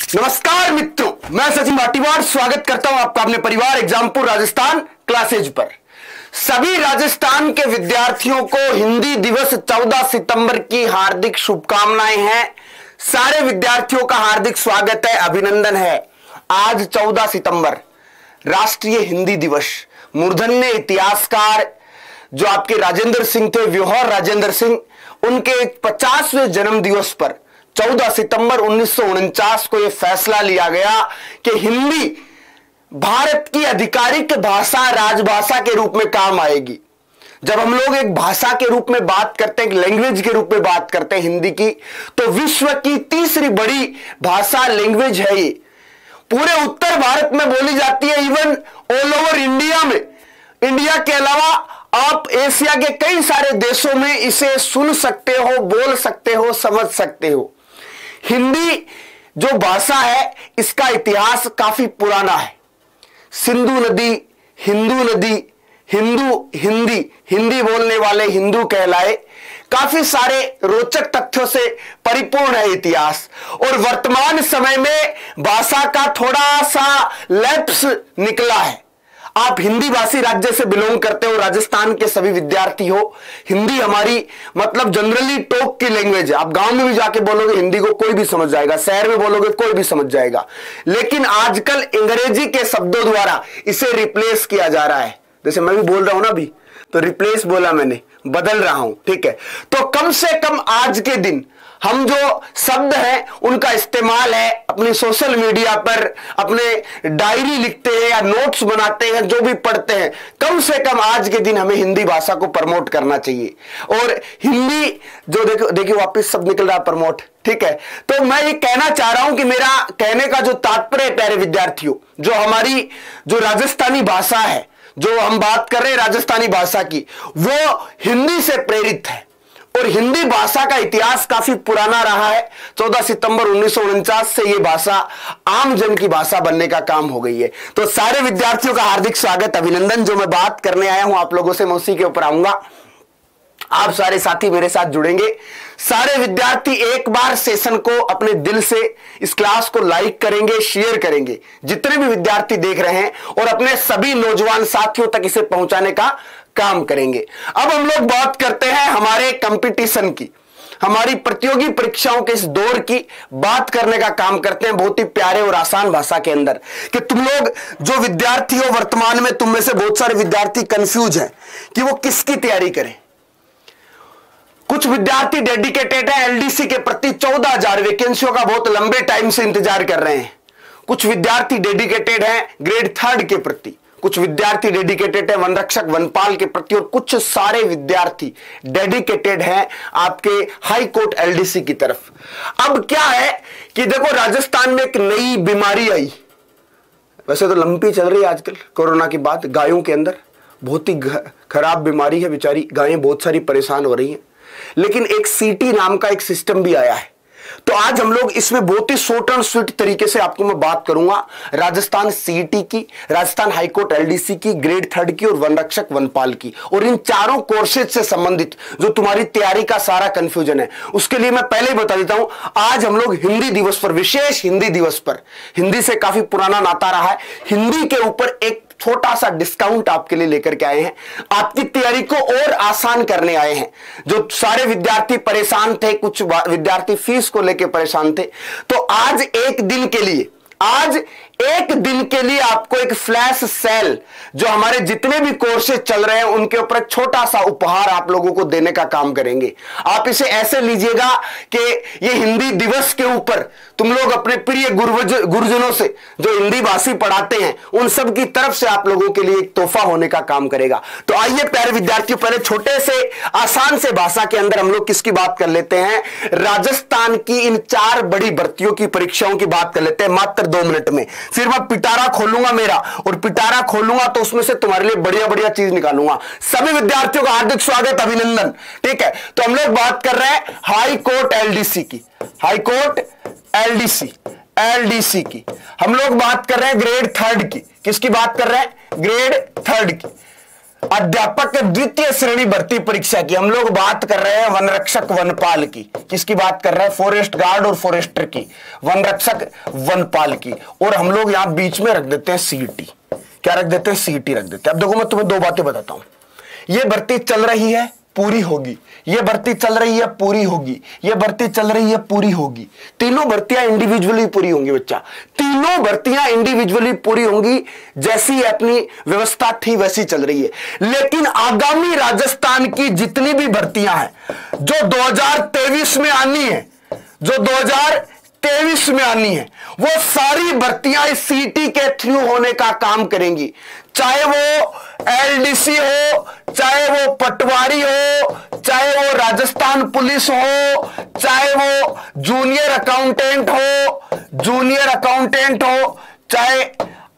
नमस्कार मित्रों, मैं सचिन भाटीवार स्वागत करता हूं आपका अपने परिवार एग्जामपुर राजस्थान क्लासेज पर। सभी राजस्थान के विद्यार्थियों को हिंदी दिवस 14 सितंबर की हार्दिक शुभकामनाएं हैं। सारे विद्यार्थियों का हार्दिक स्वागत है, अभिनंदन है। आज 14 सितंबर राष्ट्रीय हिंदी दिवस। मूर्धन्य इतिहासकार जो आपके राजेंद्र सिंह थे, व्योहर राजेंद्र सिंह, उनके 50वें जन्म दिवस पर 14 सितंबर 1949 को यह फैसला लिया गया कि हिंदी भारत की आधिकारिक भाषा, राजभाषा के रूप में काम आएगी। जब हम लोग एक भाषा के रूप में बात करते हैं, एक लैंग्वेज के रूप में बात करते हैं हिंदी की, तो विश्व की तीसरी बड़ी भाषा लैंग्वेज है ये। पूरे उत्तर भारत में बोली जाती है, इवन ऑल ओवर इंडिया में। इंडिया के अलावा आप एशिया के कई सारे देशों में इसे सुन सकते हो, बोल सकते हो, समझ सकते हो। हिंदी जो भाषा है, इसका इतिहास काफी पुराना है। सिंधु नदी, हिंदू नदी, हिंदी बोलने वाले हिंदू कहलाए। काफी सारे रोचक तथ्यों से परिपूर्ण है इतिहास। और वर्तमान समय में भाषा का थोड़ा सा लैप्स निकला है। आप हिंदी भाषी राज्य से बिलोंग करते हो, राजस्थान के सभी विद्यार्थी हो। हिंदी हमारी मतलब जनरली टॉक की लैंग्वेज है। आप गांव में भी जाके बोलोगे हिंदी को कोई भी समझ जाएगा, शहर में बोलोगे कोई भी समझ जाएगा। लेकिन आजकल अंग्रेजी के शब्दों द्वारा इसे रिप्लेस किया जा रहा है। जैसे मैं भी बोल रहा हूं ना, अभी तो रिप्लेस बोला मैंने, बदल रहा हूं, ठीक है। तो कम से कम आज के दिन हम जो शब्द हैं उनका इस्तेमाल है अपनी सोशल मीडिया पर, अपने डायरी लिखते हैं या नोट्स बनाते हैं, जो भी पढ़ते हैं, कम से कम आज के दिन हमें हिंदी भाषा को प्रमोट करना चाहिए। और हिंदी जो देखिए वापस शब्द निकल रहा है, प्रमोट, ठीक है। तो मैं ये कहना चाह रहा हूं कि मेरा कहने का जो तात्पर्य, प्यारे विद्यार्थियों, जो हमारी जो राजस्थानी भाषा है, जो हम बात कर रहे हैं राजस्थानी भाषा की, वो हिंदी से प्रेरित है। और हिंदी भाषा का इतिहास काफी पुराना रहा है। 14 सितंबर 1949 से यह भाषा आम जन की भाषा बनने का काम हो गई है। तो सारे विद्यार्थियों का हार्दिक स्वागत, अभिनंदन। जो मैं बात करने आया हूं आप लोगों से, मैं उसी के ऊपर आऊंगा। आप सारे साथी मेरे साथ जुड़ेंगे। सारे विद्यार्थी एक बार सेशन को अपने दिल से इस क्लास को लाइक करेंगे, शेयर करेंगे, जितने भी विद्यार्थी देख रहे हैं, और अपने सभी नौजवान साथियों तक इसे पहुंचाने का काम करेंगे। अब हम लोग बात करते हैं हमारे कंपटीशन की, हमारी प्रतियोगी परीक्षाओं के इस दौर की बात करने का काम करते हैं, बहुत ही प्यारे और आसान भाषा के अंदर, कि तुम लोग जो विद्यार्थी हो, वर्तमान में तुम में से बहुत सारे विद्यार्थी कंफ्यूज हैं कि वो किसकी तैयारी करें। कुछ विद्यार्थी डेडिकेटेड है एलडीसी के प्रति, 14,000 वैकेंसियों का बहुत लंबे टाइम से इंतजार कर रहे हैं। कुछ विद्यार्थी डेडिकेटेड है ग्रेड 3 के प्रति, कुछ विद्यार्थी डेडिकेटेड है वन रक्षक वनपाल के प्रति, और कुछ सारे विद्यार्थी डेडिकेटेड हैं आपके हाई कोर्ट एलडीसी की तरफ। अब क्या है कि देखो, राजस्थान में एक नई बीमारी आई। वैसे तो लंबी चल रही है आजकल कोरोना की बात, गायों के अंदर बहुत ही खराब बीमारी है, बेचारी गायें बहुत सारी परेशान हो रही हैं। लेकिन एक सीटी नाम का एक सिस्टम भी आया है। तो आज हम लोग इसमें बहुत ही शॉर्ट एंड स्वीट तरीके से आपको मैं बात करूंगा राजस्थान सीईटी की, राजस्थान हाईकोर्ट एलडीसी की, ग्रेड 3 की और वन रक्षक वनपाल की। और इन चारों कोर्सेज से संबंधित जो तुम्हारी तैयारी का सारा कंफ्यूजन है, उसके लिए मैं पहले ही बता देता हूं, आज हम लोग हिंदी दिवस पर, विशेष हिंदी दिवस पर, हिंदी से काफी पुराना नाता रहा है, हिंदी के ऊपर एक छोटा सा डिस्काउंट आपके लिए लेकर के आए हैं। आपकी तैयारी को और आसान करने आए हैं। जो सारे विद्यार्थी परेशान थे, कुछ विद्यार्थी फीस को लेकर परेशान थे, तो आज एक दिन के लिए आपको एक फ्लैश सेल, जो हमारे जितने भी कोर्सेज चल रहे हैं उनके ऊपर एक छोटा सा उपहार आप लोगों को देने का काम करेंगे। आप इसे ऐसे लीजिएगा कि ये हिंदी दिवस के ऊपर तुम लोग अपने प्रिय गुरुजनों से, जो हिंदी भाषी पढ़ाते हैं, उन सब की तरफ से आप लोगों के लिए एक तोहफा होने का काम करेगा। तो आइए प्यारे विद्यार्थियों, पहले छोटे से आसान से भाषा के अंदर हम लोग किसकी बात कर लेते हैं, राजस्थान की इन 4 बड़ी भर्तियों की परीक्षाओं की बात कर लेते हैं मात्र 2 मिनट में। फिर मैं पिटारा खोलूंगा मेरा, और पिटारा खोलूंगा तो उसमें से तुम्हारे लिए बढ़िया बढ़िया चीज निकालूंगा। सभी विद्यार्थियों का हार्दिक स्वागत, अभिनंदन, ठीक है। तो हम लोग बात कर रहे हैं हाई कोर्ट एलडीसी की, हाई कोर्ट एलडीसी की। हम लोग बात कर रहे हैं ग्रेड 3 की। किसकी बात कर रहे हैं? ग्रेड 3 की। अध्यापक द्वितीय श्रेणी भर्ती परीक्षा की हम लोग बात कर रहे हैं वनरक्षक वनपाल की। किसकी बात कर रहे हैं? फॉरेस्ट गार्ड और फॉरेस्टर की, वनरक्षक वनपाल की। और हम लोग यहां बीच में रख देते हैं सीईटी। क्या रख देते हैं? सीईटी रख देते हैं। अब देखो मैं तुम्हें दो बातें बताता हूं। यह भर्ती चल रही है, पूरी होगी, यह भर्ती चल रही है, पूरी होगी, यह भर्ती चल रही है, पूरी होगी। तीनों भर्तियां इंडिविजुअली पूरी होंगी बच्चा, तीनों भर्तियां इंडिविजुअली पूरी होंगी। जैसी अपनी व्यवस्था थी वैसी चल रही है। लेकिन आगामी राजस्थान की जितनी भी भर्तियां हैं जो 2023 में आनी है, जो 2023 में आनी है, वो सारी भर्तियां इस सीटी के थ्रू होने का काम करेंगी। चाहे वो एलडीसी हो, चाहे वो पटवारी हो, चाहे वो राजस्थान पुलिस हो, चाहे वो जूनियर अकाउंटेंट हो, चाहे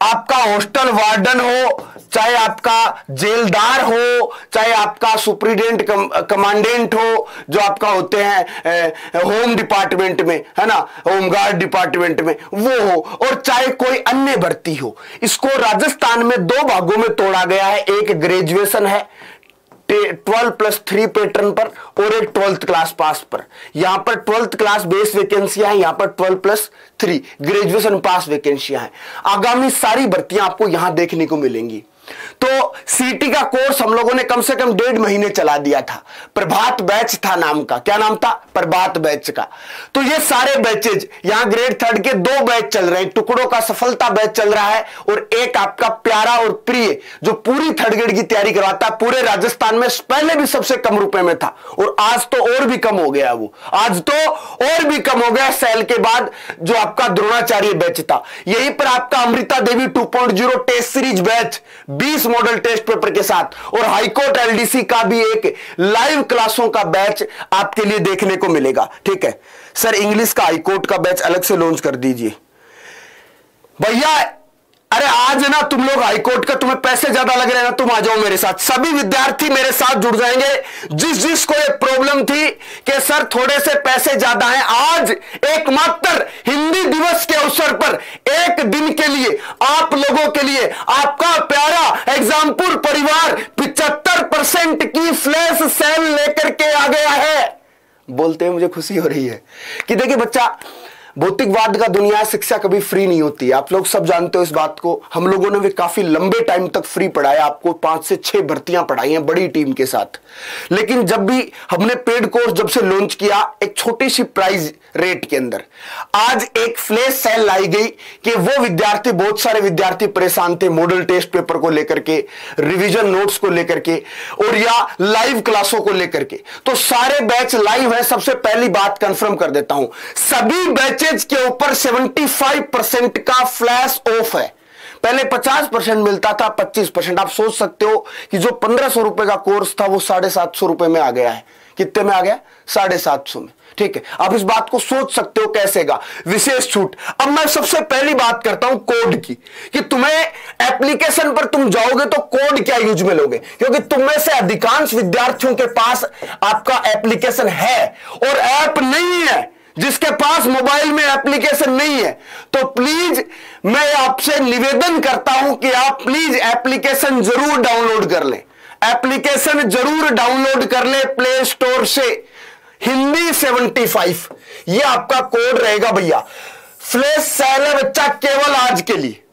आपका हॉस्टल वार्डन हो, चाहे आपका जेलदार हो, चाहे आपका सुप्रीडेंट कमांडेंट हो, जो आपका होते हैं होम डिपार्टमेंट में, है ना, होमगार्ड डिपार्टमेंट में, वो हो, और चाहे कोई अन्य भर्ती हो। इसको राजस्थान में दो भागों में तोड़ा गया है। एक ग्रेजुएशन है 12+3 पैटर्न पर, और एक 12th क्लास पास पर। यहां पर 12th क्लास बेस वैकेंसियां हैं, यहां पर 12+3 ग्रेजुएशन पास वैकेंसियां हैं। आगामी सारी भर्तियां आपको यहां देखने को मिलेंगी। तो सीटी का कोर्स हम लोगों ने कम से कम 1.5 महीने चला दिया था। प्रभात बैच था नाम का। क्या नाम था? प्रभात बैच का। तो ये सारे बैचेज यहां ग्रेड 3 के 2 बैच चल रहे हैं। टुकड़ों का सफलता बैच चल रहा है, और एक आपका प्यारा और प्रिय जो पूरी 3rd ग्रेड की तैयारी करवाता है पूरे राजस्थान में। पहले भी सबसे कम रुपए में था, और आज तो और भी कम हो गया। वो आज तो और भी कम हो गया सेल के बाद, जो आपका द्रोणाचार्य बैच था। यहीं पर आपका Amrita Devi 2.0 test series batch 20 model test paper के साथ, और हाईकोर्ट एलडीसी का भी एक लाइव क्लासों का बैच आपके लिए देखने को मिलेगा। ठीक है सर, इंग्लिश का हाईकोर्ट का बैच अलग से लॉन्च कर दीजिए भैया। अरे आज ना तुम लोग हाईकोर्ट का, तुम्हें पैसे ज्यादा लग रहे हैं ना, तुम आ जाओ मेरे साथ। सभी विद्यार्थी मेरे साथ जुड़ जाएंगे जिसको ये प्रॉब्लम थी कि सर थोड़े से पैसे ज्यादा हैं। आज एकमात्र हिंदी दिवस के अवसर पर एक दिन के लिए आप लोगों के लिए आपका प्यारा एग्जामपुर परिवार 75% की फ्लैश सेल लेकर के आ गया है। बोलते हैं मुझे खुशी हो रही है कि देखिए बच्चा, भौतिकवाद का दुनिया शिक्षा कभी फ्री नहीं होती। आप लोग सब जानते हो इस बात को। हम लोगों ने भी काफी लंबे टाइम तक फ्री पढ़ाया, आपको 5 से 6 भर्तियां पढ़ाई हैं बड़ी टीम के साथ। लेकिन जब भी हमने पेड कोर्स जब से लॉन्च किया एक छोटी सी प्राइस रेट के अंदर, आज एक फ्लैश सेल लाई गई कि वो विद्यार्थी, बहुत सारे विद्यार्थी परेशान थे मॉडल टेस्ट पेपर को लेकर के, रिवीजन नोट्स को लेकर के, और या लाइव क्लासों को लेकर के। तो सारे बैच लाइव है। सबसे पहली बात कंफर्म कर देता हूं, सभी बैच के ऊपर 75% का फ्लैश ऑफ है। पहले 50% मिलता था, 25%। आप सोच सकते हो कि जो 1500 रुपए का कोर्स था वो 750 रुपए में आ गया है। कितने में आ गया? 750 में। ठीक है, आप इस बात को सोच सकते हो कैसेगा विशेष छूट। अब मैं सबसे पहली बात करता हूं कोड की, कि तुम्हें एप्लीकेशन पर तुम जाओगे तो कोड क्या यूज में लोगे, क्योंकि तुम में से अधिकांश विद्यार्थियों के पास आपका एप्लीकेशन है और ऐप नहीं है। जिसके पास मोबाइल में एप्लीकेशन नहीं है, तो प्लीज मैं आपसे निवेदन करता हूं कि आप प्लीज एप्लीकेशन जरूर डाउनलोड कर लें। एप्लीकेशन जरूर डाउनलोड कर लें प्ले स्टोर से। हिंदी 75 ये आपका कोड रहेगा भैया। फ्लैश सेल है बच्चा केवल आज के लिए।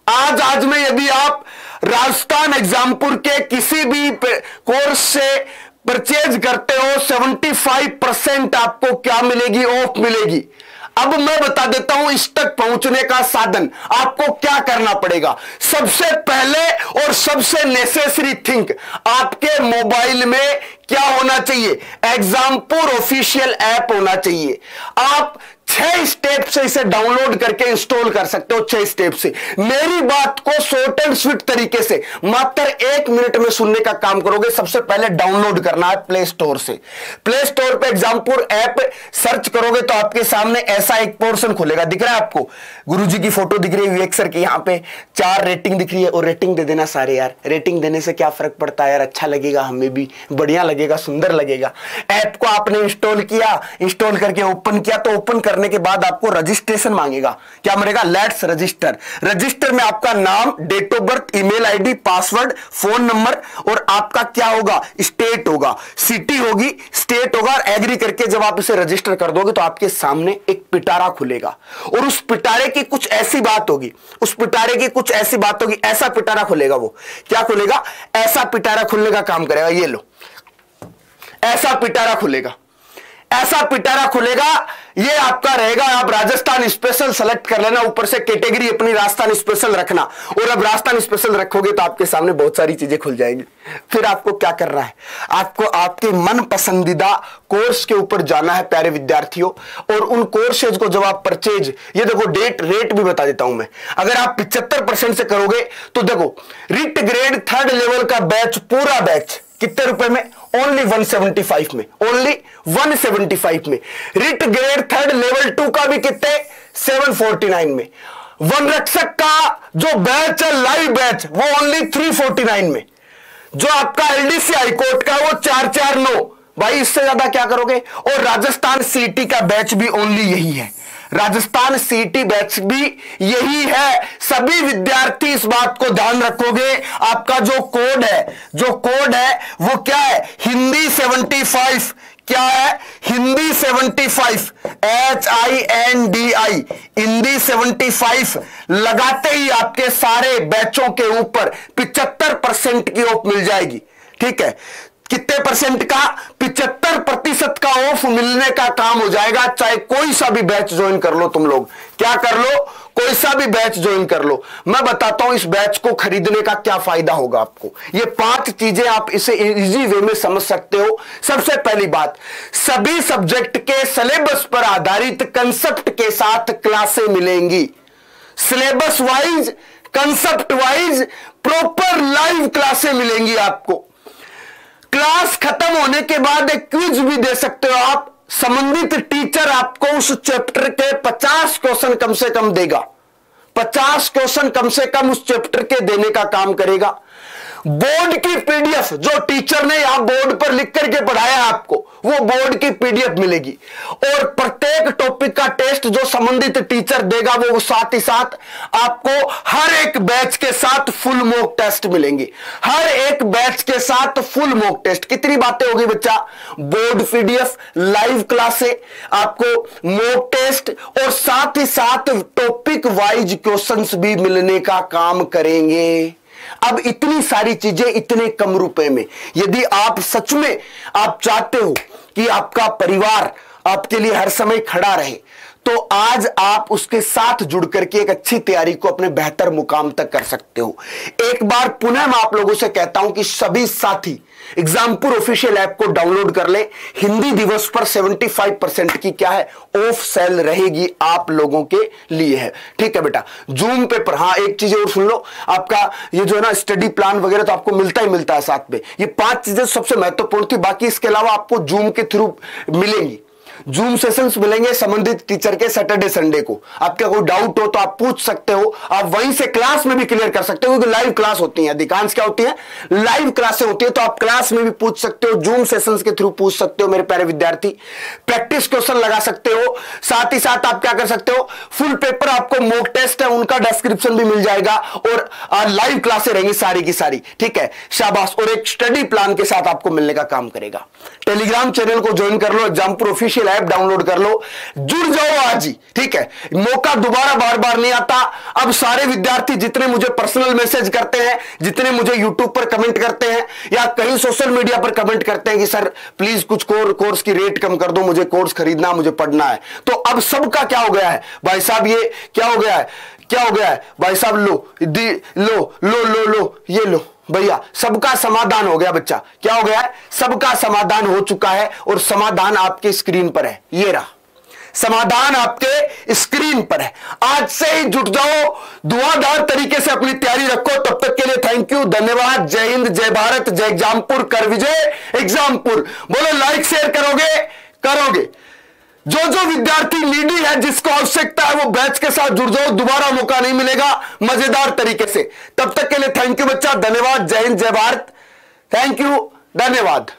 आज में यदि आप राजस्थान एग्जामपुर के किसी भी कोर्स से परचेज करते हो 75% आपको क्या मिलेगी? ऑफ मिलेगी। अब मैं बता देता हूं इस तक पहुंचने का साधन आपको क्या करना पड़ेगा। सबसे पहले और सबसे नेसेसरी थिंग, आपके मोबाइल में क्या होना चाहिए? एग्जामपुर ऑफिशियल ऐप होना चाहिए। आप 6 स्टेप से इसे डाउनलोड करके इंस्टॉल कर सकते हो। 6 स्टेप से मेरी बात को शॉर्ट एंड स्वीट तरीके से मात्र 1 मिनट में सुनने का काम करोगे। सबसे पहले डाउनलोड करना है प्ले स्टोर से। प्ले स्टोर पे एग्जामपुर ऐप सर्च करोगे तो आपके सामने ऐसा एक पोर्शन खुलेगा। दिख रहा है आपको? गुरुजी की फोटो दिख रही है, विवेक सर की, यहाँ पे 4 रेटिंग दिख रही है। और रेटिंग दे देना सारे यार। रेटिंग देने से क्या फर्क पड़ता है यार, अच्छा लगेगा, हमें भी बढ़िया लगेगा, सुंदर लगेगा। ऐप को आपने इंस्टॉल किया, इंस्टॉल करके ओपन किया, तो ओपन करने करने के बाद आपको रजिस्ट्रेशन मांगेगा। क्या मांगेगा? Let's register. रजिस्टर में आपका नाम, date of birth, email ID, password, phone number और आपका क्या होगा? स्टेट होगा, सिटी होगी, स्टेट होगा। और एग्री करके जब आप इसे रजिस्टर कर दोगे तो आपके सामने एक पिटारा खुलेगा और उस पिटारे की कुछ ऐसी बात होगी, उस पिटारे की कुछ ऐसी बात होगी, ऐसा पिटारा खुलेगा। वो क्या खुलेगा? ऐसा पिटारा खुलने का काम करेगा। ये लो, ऐसा पिटारा खुलेगा, ऐसा पिटारा खुलेगा। ये आपका रहेगा। आप राजस्थान स्पेशल सेलेक्ट कर लेना, ऊपर से कैटेगरी अपनी राजस्थान स्पेशल रखना। और अब राजस्थान स्पेशल रखोगे तो आपके सामने बहुत सारी चीजें खुल जाएंगी। फिर आपको क्या करना है? आपको आपके मन पसंदीदा कोर्स के ऊपर जाना है प्यारे विद्यार्थियों। और उन कोर्सेज को जब आप परचेज, ये देखो रेट भी बता देता हूं मैं। अगर आप 75% से करोगे तो देखो, रिट ग्रेड 3rd लेवल का बैच, पूरा बैच कितने रुपए में? ओनली 175 में, ओनली 175 में। रिट ग्रेड 3rd लेवल 2 का भी कितने? 749 में। वनरक्षक का जो बैच है, लाइव बैच, वो ओनली 349 में। जो आपका एलडीसी हाईकोर्ट का वो 449। भाई इससे ज्यादा क्या करोगे? और राजस्थान सीटी का बैच भी ओनली यही है। राजस्थान सीटी बैच भी यही है। सभी विद्यार्थी इस बात को ध्यान रखोगे, आपका जो कोड है वो क्या है? हिंदी 75। क्या है? हिंदी 75, HINDI, हिंदी 75 लगाते ही आपके सारे बैचों के ऊपर 75% की ऑफ मिल जाएगी। ठीक है, कितने परसेंट का? 75% का ऑफ मिलने का काम हो जाएगा। चाहे कोई सा भी बैच ज्वाइन कर लो तुम लोग, क्या कर लो? कोई सा भी बैच ज्वाइन कर लो। मैं बताता हूं इस बैच को खरीदने का क्या फायदा होगा आपको। ये 5 चीजें आप इसे इजी वे में समझ सकते हो। सबसे पहली बात, सभी सब्जेक्ट के सिलेबस पर आधारित कंसेप्ट के साथ क्लासें मिलेंगी। Syllabus wise, concept wise proper live क्लासें मिलेंगी आपको। क्लास खत्म होने के बाद एक क्विज भी दे सकते हो आप। संबंधित टीचर आपको उस चैप्टर के 50 क्वेश्चन कम से कम देगा। 50 क्वेश्चन कम से कम उस चैप्टर के देने का काम करेगा। बोर्ड की पीडीएफ, जो टीचर ने यहां बोर्ड पर लिख करके पढ़ाया आपको, वो बोर्ड की पीडीएफ मिलेगी। और प्रत्येक टॉपिक का टेस्ट जो संबंधित टीचर देगा, वो साथ ही साथ आपको हर एक बैच के साथ फुल मॉक टेस्ट मिलेंगे। हर एक बैच के साथ फुल मॉक टेस्ट। कितनी बातें होगी बच्चा? बोर्ड पीडीएफ, लाइव क्लासें, आपको मॉक टेस्ट और साथ ही साथ टॉपिक वाइज क्वेश्चंस भी मिलने का काम करेंगे। अब इतनी सारी चीजें इतने कम रुपए में, यदि आप सच में आप चाहते हो कि आपका परिवार आपके लिए हर समय खड़ा रहे, तो आज आप उसके साथ जुड़ करके एक अच्छी तैयारी को अपने बेहतर मुकाम तक कर सकते हो। एक बार पुनः मैं आप लोगों से कहता हूं कि सभी साथी एग्जामपुर ऑफिशियल ऐप को डाउनलोड कर ले। हिंदी दिवस पर 75% की क्या है? ऑफ सेल रहेगी आप लोगों के लिए है। ठीक है बेटा, जूम पेपर, हाँ एक चीज और सुन लो, आपका ये जो है ना स्टडी प्लान वगैरह तो आपको मिलता ही मिलता है साथ में। ये 5 चीजें सबसे महत्वपूर्ण थी। बाकी इसके अलावा आपको जूम के थ्रू मिलेंगी, जूम सेशंस मिलेंगे संबंधित टीचर के सैटरडे संडे को। आपका कोई डाउट हो तो आप पूछ सकते हो, आप वहीं से क्लास में भी क्लियर कर सकते हो, क्योंकि लाइव क्लास होती है। अधिकांश क्या होती है? लाइव क्लासें होती है, तो आप क्लास में भी पूछ सकते हो, जूम सेशंस के थ्रू पूछ सकते हो मेरे प्यारे विद्यार्थी। प्रैक्टिस क्वेश्चन लगा सकते हो। साथ ही साथ आप क्या कर सकते हो? फुल पेपर आपको मॉक टेस्ट है उनका डिस्क्रिप्शन भी मिल जाएगा और लाइव क्लासें रहेंगी सारी की सारी। ठीक है, शाबाश। और एक स्टडी प्लान के साथ आपको मिलने का काम करेगा। टेलीग्राम चैनल को ज्वाइन कर लो, एग्जामपुर ऑफिशियल ऐप डाउनलोड कर लो, जुड़ जाओ आज ही। ठीक है, मौका दोबारा बार बार नहीं आता। अब सारे विद्यार्थी जितने मुझे पर्सनल मैसेज करते हैं, जितने मुझे यूट्यूब पर कमेंट करते हैं या कहीं सोशल मीडिया पर कमेंट करते हैं कि सर प्लीज कुछ कोर्स की रेट कम कर दो, मुझे कोर्स खरीदना, मुझे पढ़ना है, तो अब सबका क्या हो गया है भाई साहब? ये क्या हो गया है? क्या हो गया है भाई साहब? लो ये लो भैया, सबका समाधान हो गया बच्चा। क्या हो गया है? सबका समाधान हो चुका है और समाधान आपके स्क्रीन पर है। ये रहा समाधान, आपके स्क्रीन पर है। आज से ही जुट जाओ, धुआंधार तरीके से अपनी तैयारी रखो। तब तक के लिए थैंक यू, धन्यवाद। जय हिंद, जय भारत, जय एग्जामपुर, कर विजय एग्जामपुर। बोलो लाइक शेयर करोगे। जो विद्यार्थी नीडी है, जिसको आवश्यकता है, वो बैच के साथ जुड़ जाओ। दोबारा मौका नहीं मिलेगा मजेदार तरीके से। तब तक के लिए थैंक यू बच्चा, धन्यवाद। जय हिंद, जय भारत, थैंक यू, धन्यवाद।